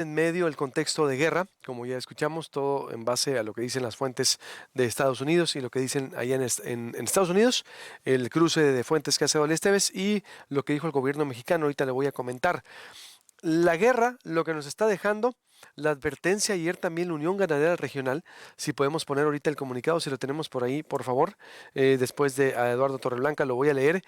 En medio del contexto de guerra, como ya escuchamos, todo en base a lo que dicen las fuentes de Estados Unidos y lo que dicen allá en Estados Unidos, el cruce de fuentes que hace Oli Esteves y lo que dijo el gobierno mexicano, ahorita le voy a comentar. La guerra, lo que nos está dejando, la advertencia ayer también la Unión Ganadera Regional, si podemos poner ahorita el comunicado, si lo tenemos por ahí, por favor, después de a Eduardo Torreblanca, lo voy a leer,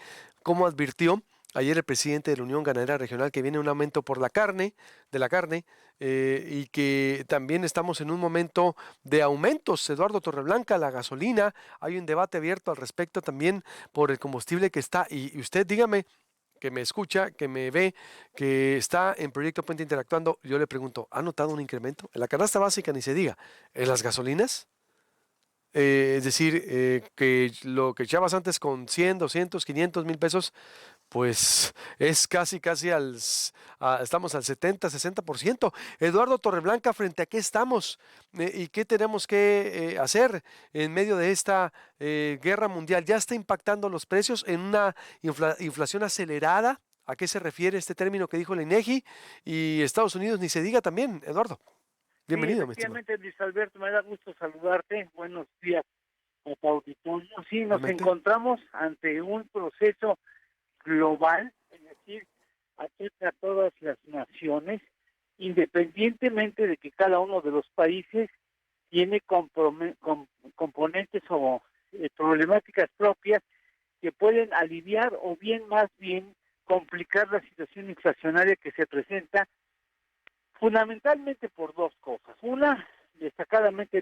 cómo advirtió ayer el presidente de la Unión Ganadera Regional que viene un aumento por la carne, de la carne, y que también estamos en un momento de aumentos, Eduardo Torreblanca, la gasolina, hay un debate abierto al respecto también por el combustible que está, y usted dígame, que me escucha, que me ve, que está en Proyecto Puente interactuando, yo le pregunto, ¿ha notado un incremento? En la canasta básica ni se diga, ¿en las gasolinas? Es decir, que lo que echabas antes con 100, 200, 500 mil pesos, pues es casi estamos al 70, 60%. Eduardo Torreblanca, ¿frente a qué estamos? ¿Y qué tenemos que hacer en medio de esta guerra mundial? ¿Ya está impactando los precios en una inflación acelerada? ¿A qué se refiere este término que dijo el INEGI? Y Estados Unidos ni se diga también, Eduardo. Sí, Bienvenido, mi estimado. efectivamente, Luis Alberto, me da gusto saludarte. Buenos días a tu auditorio. Sí, nos Igualmente. encontramos ante un proceso global, es decir, afecta a todas las naciones, independientemente de que cada uno de los países tiene componentes o problemáticas propias que pueden aliviar o bien más bien complicar la situación inflacionaria que se presenta fundamentalmente por dos cosas. Una, destacadamente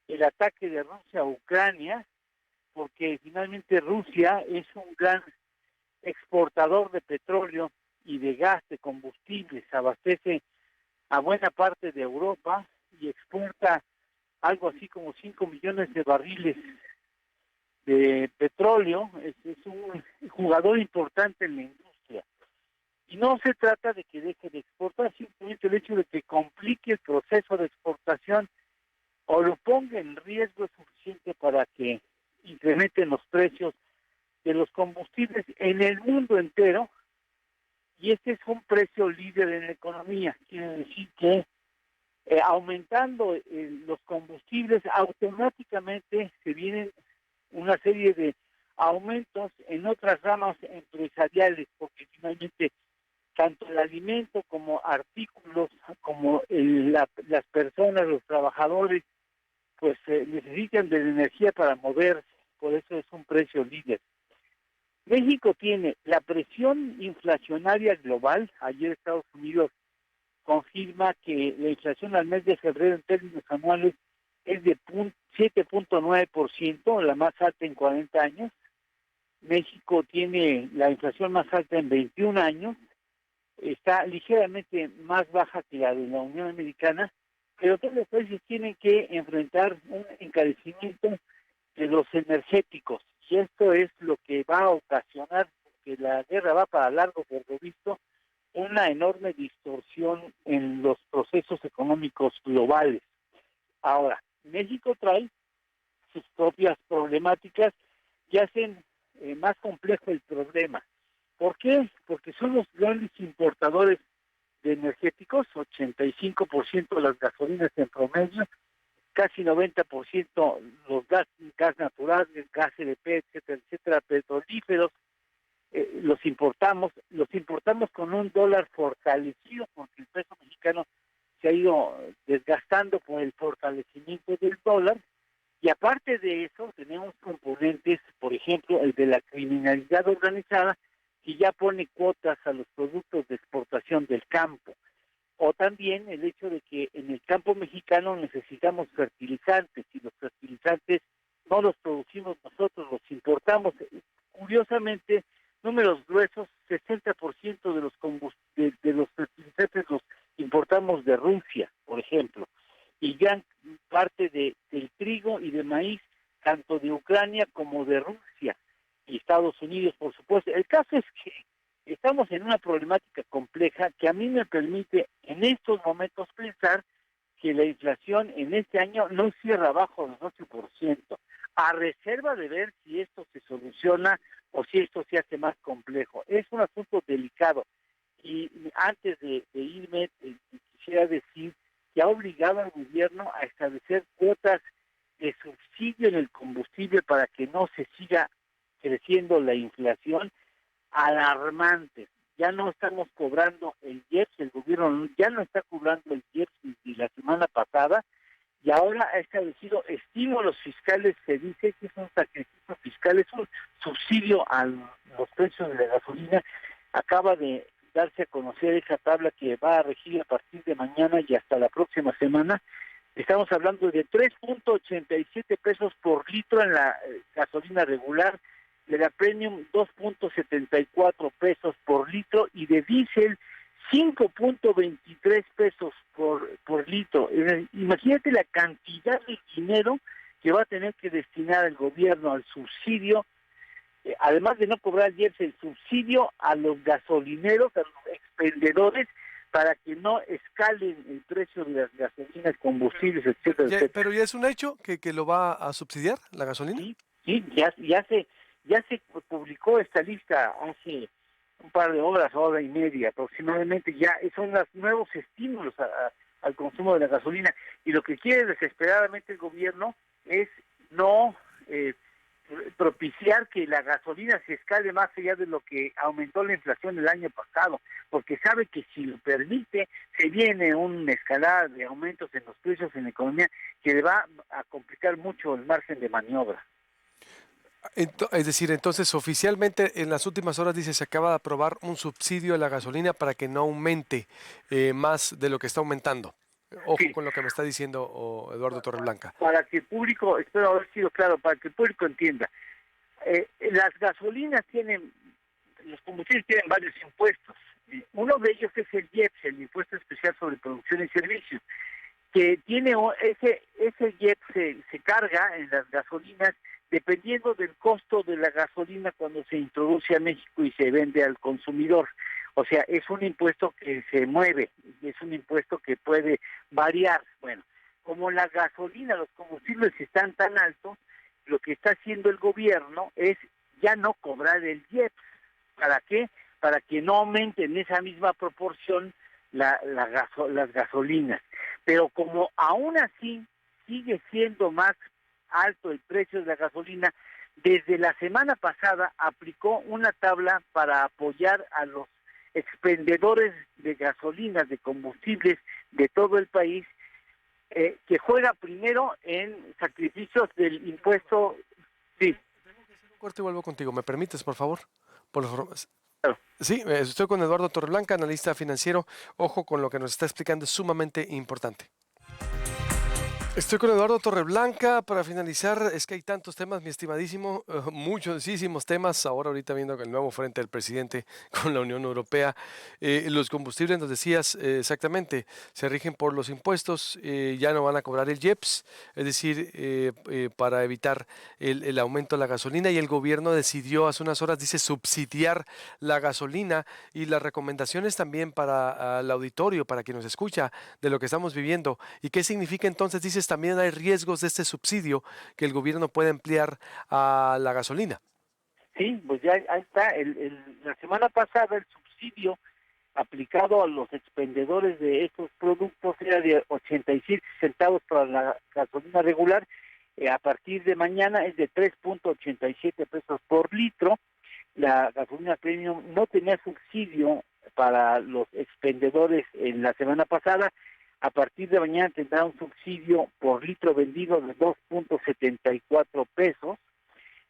el ataque de Rusia a Ucrania, porque finalmente Rusia es un gran exportador de petróleo y de gas, de combustibles, abastece a buena parte de Europa y exporta algo así como 5 millones de barriles de petróleo. Es un jugador importante en la industria. Y no se trata de que deje de exportar, simplemente el hecho de que complique el proceso de exportación o lo ponga en riesgo es suficiente para que incrementen los precios de los combustibles en el mundo entero, y este es un precio líder en la economía. Quiere decir que aumentando los combustibles, automáticamente se vienen una serie de aumentos en otras ramas empresariales, porque finalmente tanto el alimento como artículos, como las personas, los trabajadores, pues necesitan de la energía para moverse, por eso es un precio líder. México tiene la presión inflacionaria global. Ayer Estados Unidos confirma que la inflación al mes de febrero en términos anuales es de 7.9%, la más alta en 40 años. México tiene la inflación más alta en 21 años, está ligeramente más baja que la de la Unión Americana, pero todos los países tienen que enfrentar un encarecimiento de los energéticos, y esto es lo que va a ocasionar, que la guerra va para largo, por lo visto, una enorme distorsión en los procesos económicos globales. Ahora, México trae sus propias problemáticas y hacen más complejo el problema. ¿Por qué? Porque son los grandes importadores de energéticos, 85% de las gasolinas en promedio, casi 90% los gas natural, el gas LP, etcétera, etcétera, petrolíferos, los importamos con un dólar fortalecido, porque el peso mexicano se ha ido desgastando por el fortalecimiento del dólar, y aparte de eso tenemos componentes, por ejemplo, el de la criminalidad organizada, que ya pone cuotas a los productos de exportación del campo, o también el hecho de que en el campo mexicano necesitamos fertilizantes, y los fertilizantes no los producimos nosotros, los importamos. Curiosamente, números gruesos, 60% de de los fertilizantes los importamos de Rusia, por ejemplo, y gran parte del trigo y de maíz, tanto de Ucrania como de Rusia y Estados Unidos, por supuesto. El caso es que estamos en una problemática compleja que a mí me permite en estos momentos pensar que la inflación en este año no cierra abajo del 8%, a reserva de ver si esto se soluciona o si esto se hace más complejo. Es un asunto delicado. Y antes de irme, quisiera decir que ha obligado al gobierno a establecer cuotas de subsidio en el combustible para que no se siga creciendo la inflación alarmante. Ya no estamos cobrando el IEPS, el gobierno ya no está cobrando el IEPS desde la semana pasada, y ahora ha establecido estímulos fiscales. Se dice que es un sacrificio fiscal, es un subsidio a los precios de la gasolina. Acaba de darse a conocer esa tabla que va a regir a partir de mañana y hasta la próxima semana. Estamos hablando de 3.87 pesos por litro en la gasolina regular, de la premium 2.74 pesos por litro y de diésel 5.23 pesos por litro. Imagínate la cantidad de dinero que va a tener que destinar el gobierno al subsidio, además de no cobrar el subsidio a los gasolineros, a los expendedores, para que no escalen el precio de las gasolinas, combustibles, etcétera, etcétera. Pero ya es un hecho que lo va a subsidiar la gasolina. Sí, ya se publicó esta lista hace un par de horas, hora y media aproximadamente. Ya son los nuevos estímulos al consumo de la gasolina, y lo que quiere desesperadamente el gobierno es no propiciar que la gasolina se escale más allá de lo que aumentó la inflación el año pasado, porque sabe que si lo permite se viene una escalada de aumentos en los precios en la economía que le va a complicar mucho el margen de maniobra. Es decir, entonces oficialmente en las últimas horas dice se acaba de aprobar un subsidio a la gasolina para que no aumente más de lo que está aumentando. Ojo Sí, con lo que me está diciendo Eduardo Torreblanca. para que el público, espero haber sido claro, para que el público entienda, las gasolinas los combustibles tienen varios impuestos. Uno de ellos es el IEPS, el Impuesto Especial sobre Producción y Servicios, que tiene ese IEPS se carga en las gasolinas dependiendo del costo de la gasolina cuando se introduce a México y se vende al consumidor. O sea, es un impuesto que se mueve, es un impuesto que puede variar. Bueno, como la gasolina, los combustibles están tan altos, lo que está haciendo el gobierno es ya no cobrar el IEPS. ¿Para qué? Para que no aumente en esa misma proporción las gasolinas. Pero como aún así sigue siendo más alto el precio de la gasolina, desde la semana pasada aplicó una tabla para apoyar a los expendedores de gasolinas, de combustibles de todo el país, que juega primero en sacrificios del impuesto. Sí. Corte y vuelvo contigo. ¿Me permites, por favor? Por favor. Claro. Sí, estoy con Eduardo Torreblanca, analista financiero. Ojo con lo que nos está explicando, es sumamente importante. Estoy con Eduardo Torreblanca para finalizar. Es que hay tantos temas, mi estimadísimo, muchísimos temas. Ahorita viendo el nuevo frente del presidente con la Unión Europea. Los combustibles, nos decías exactamente, se rigen por los impuestos, ya no van a cobrar el IEPS, es decir, para evitar el aumento de la gasolina. Y el gobierno decidió hace unas horas, dice, subsidiar la gasolina, y las recomendaciones también para el auditorio, para quien nos escucha, de lo que estamos viviendo. ¿Y qué significa entonces? Dices, también hay riesgos de este subsidio que el gobierno puede emplear a la gasolina. Sí, pues ya ahí está. La semana pasada el subsidio aplicado a los expendedores de estos productos era de 87 centavos para la gasolina regular. A partir de mañana es de 3.87 pesos por litro. La gasolina premium no tenía subsidio para los expendedores en la semana pasada. A partir de mañana tendrá un subsidio por litro vendido de 2.74 pesos.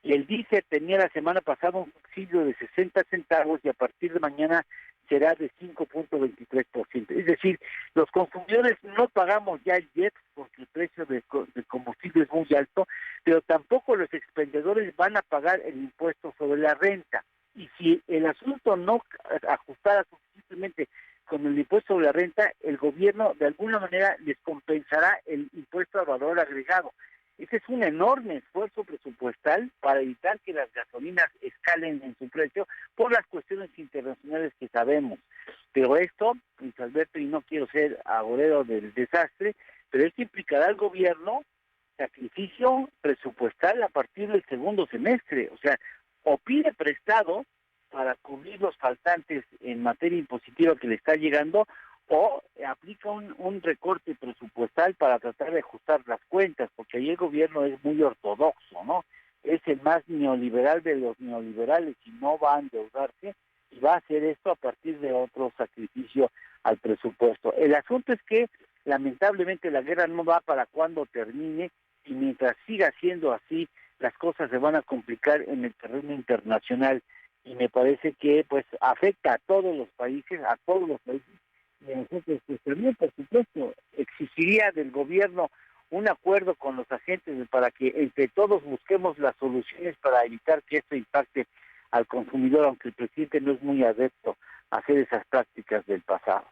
Y el diésel tenía la semana pasada un subsidio de 60 centavos y a partir de mañana será de 5.23%. Es decir, los consumidores no pagamos ya el IEPS porque el precio del combustible es muy alto, pero tampoco los expendedores van a pagar el impuesto sobre la renta. Y si el asunto no ajustara suficientemente con el impuesto sobre la renta, el gobierno de alguna manera les compensará el impuesto al valor agregado. Ese es un enorme esfuerzo presupuestal para evitar que las gasolinas escalen en su precio por las cuestiones internacionales que sabemos. Pero esto, Luis Alberto, y no quiero ser agorero del desastre, pero esto implicará al gobierno sacrificio presupuestal a partir del segundo semestre. O sea, o pide prestado para cubrir los faltantes en materia impositiva que le está llegando, o aplica un recorte presupuestal para tratar de ajustar las cuentas, porque ahí el gobierno es muy ortodoxo, ¿no? Es el más neoliberal de los neoliberales y no va a endeudarse y va a hacer esto a partir de otro sacrificio al presupuesto. El asunto es que lamentablemente la guerra no va para cuando termine y mientras siga siendo así, las cosas se van a complicar en el terreno internacional y me parece que pues afecta a todos los países, y a nosotros pues también, por supuesto, exigiría del gobierno un acuerdo con los agentes para que entre todos busquemos las soluciones para evitar que esto impacte al consumidor, aunque el presidente no es muy adepto a hacer esas prácticas del pasado.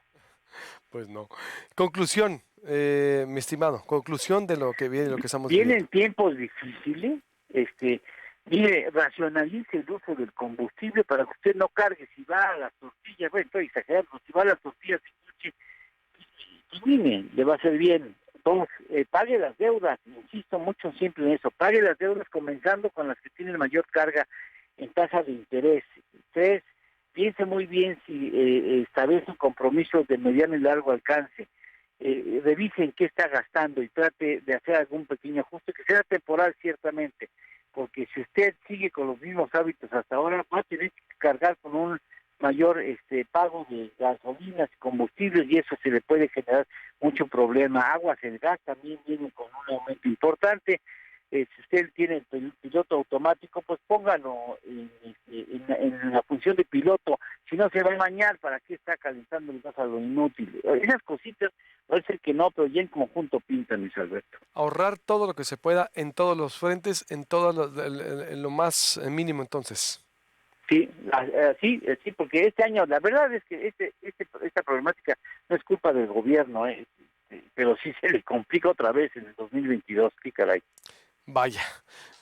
Pues no. Conclusión, mi estimado, conclusión de lo que viene, lo que estamos viviendo. Vienen tiempos difíciles, mire, racionalice el uso del combustible para que usted no cargue si va a las tortillas, bueno, estoy exagerando, si va a las tortillas y mire, le va a hacer bien. Dos, pague las deudas, insisto mucho siempre en eso, pague las deudas comenzando con las que tienen mayor carga en tasa de interés. Tres, piense muy bien si establece compromisos de mediano y largo alcance. Revise en qué está gastando y trate de hacer algún pequeño ajuste, que sea temporal ciertamente, porque si usted sigue con los mismos hábitos hasta ahora, va a tener que cargar con un mayor pago de gasolinas y combustibles y eso se le puede generar mucho problema. Aguas, el gas también viene con un aumento importante. Si usted tiene el piloto automático, pues póngalo en la función de piloto. Si no se va a bañar, ¿para qué está calentando el gas a lo inútil? Esas cositas, parece que no, pero ya en conjunto pintan, Luis Alberto. Ahorrar todo lo que se pueda en todos los frentes, en todo en lo más mínimo entonces. Sí, sí, porque este año, la verdad es que esta problemática no es culpa del gobierno, pero sí se le complica otra vez en el 2022, qué caray. Vaya.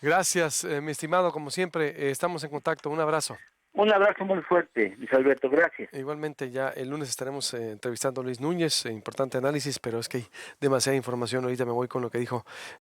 Gracias, mi estimado, como siempre, estamos en contacto. Un abrazo. Un abrazo muy fuerte, Luis Alberto, gracias. Igualmente, ya el lunes estaremos entrevistando a Luis Núñez, importante análisis, pero es que hay demasiada información. Ahorita me voy con lo que dijo